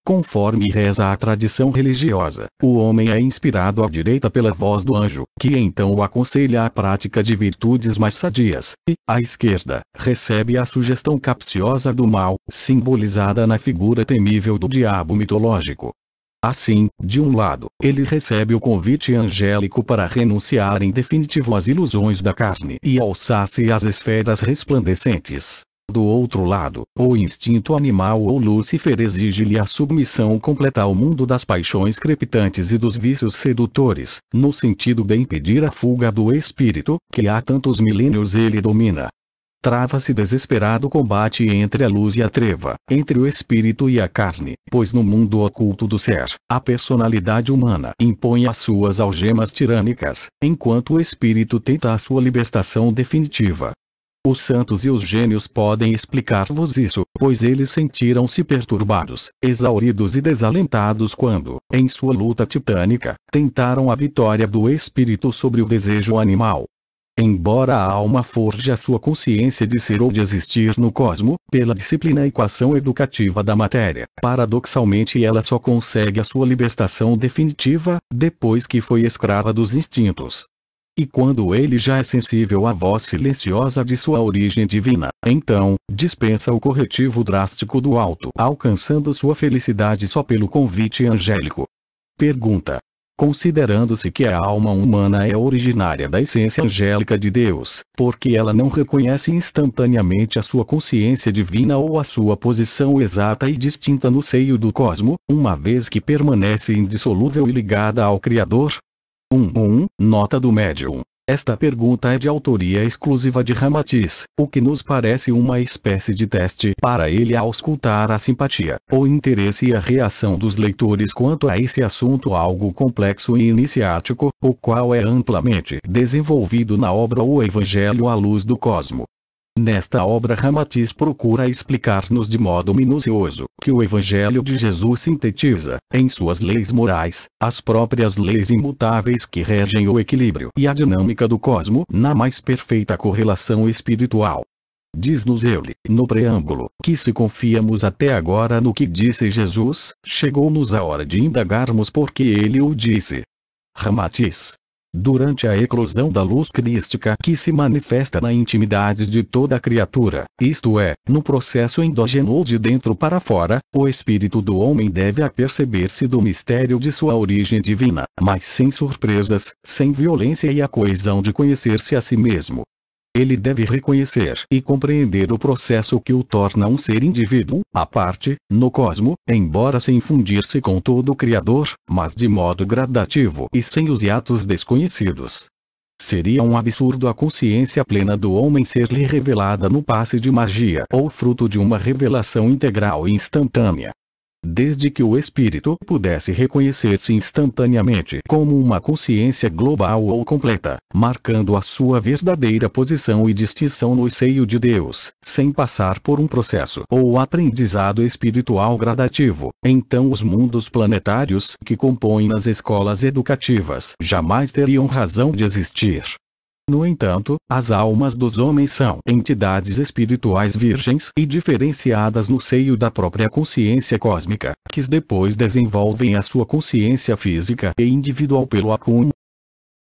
Conforme reza a tradição religiosa, o homem é inspirado à direita pela voz do anjo, que então o aconselha à prática de virtudes mais sadias, e, à esquerda, recebe a sugestão capciosa do mal, simbolizada na figura temível do diabo mitológico. Assim, de um lado, ele recebe o convite angélico para renunciar em definitivo às ilusões da carne e alçar-se às esferas resplandecentes. Do outro lado, o instinto animal ou Lúcifer exige-lhe a submissão completa ao mundo das paixões crepitantes e dos vícios sedutores, no sentido de impedir a fuga do espírito, que há tantos milênios ele domina. Trava-se desesperado combate entre a luz e a treva, entre o espírito e a carne, pois no mundo oculto do ser, a personalidade humana impõe as suas algemas tirânicas, enquanto o espírito tenta a sua libertação definitiva. Os santos e os gênios podem explicar-vos isso, pois eles sentiram-se perturbados, exauridos e desalentados quando, em sua luta titânica, tentaram a vitória do espírito sobre o desejo animal. Embora a alma forje a sua consciência de ser ou de existir no cosmo, pela disciplina e equação educativa da matéria, paradoxalmente ela só consegue a sua libertação definitiva, depois que foi escrava dos instintos. E quando ele já é sensível à voz silenciosa de sua origem divina, então, dispensa o corretivo drástico do alto, alcançando sua felicidade só pelo convite angélico. Pergunta. Considerando-se que a alma humana é originária da essência angélica de Deus, porque ela não reconhece instantaneamente a sua consciência divina ou a sua posição exata e distinta no seio do cosmo, uma vez que permanece indissolúvel e ligada ao Criador? 1. Nota do médium. Esta pergunta é de autoria exclusiva de Ramatiz, o que nos parece uma espécie de teste para ele ao auscultar a simpatia, o interesse e a reação dos leitores quanto a esse assunto algo complexo e iniciático, o qual é amplamente desenvolvido na obra O Evangelho à Luz do Cosmo. Nesta obra Ramatiz procura explicar-nos de modo minucioso que o Evangelho de Jesus sintetiza, em suas leis morais, as próprias leis imutáveis que regem o equilíbrio e a dinâmica do cosmo na mais perfeita correlação espiritual. Diz-nos ele, no preâmbulo, que se confiamos até agora no que disse Jesus, chegou-nos a hora de indagarmos por que ele o disse. Ramatiz. Durante a eclosão da luz crística que se manifesta na intimidade de toda a criatura, isto é, no processo endógeno ou de dentro para fora, o espírito do homem deve aperceber-se do mistério de sua origem divina, mas sem surpresas, sem violência e a coesão de conhecer-se a si mesmo. Ele deve reconhecer e compreender o processo que o torna um ser indivíduo, à parte, no cosmo, embora sem fundir-se com todo o Criador, mas de modo gradativo e sem os hiatos desconhecidos. Seria um absurdo a consciência plena do homem ser-lhe revelada no passe de magia ou fruto de uma revelação integral e instantânea. Desde que o espírito pudesse reconhecer-se instantaneamente como uma consciência global ou completa, marcando a sua verdadeira posição e distinção no seio de Deus, sem passar por um processo ou aprendizado espiritual gradativo, então os mundos planetários que compõem as escolas educativas jamais teriam razão de existir. No entanto, as almas dos homens são entidades espirituais virgens e diferenciadas no seio da própria consciência cósmica, que depois desenvolvem a sua consciência física e individual pelo acúmulo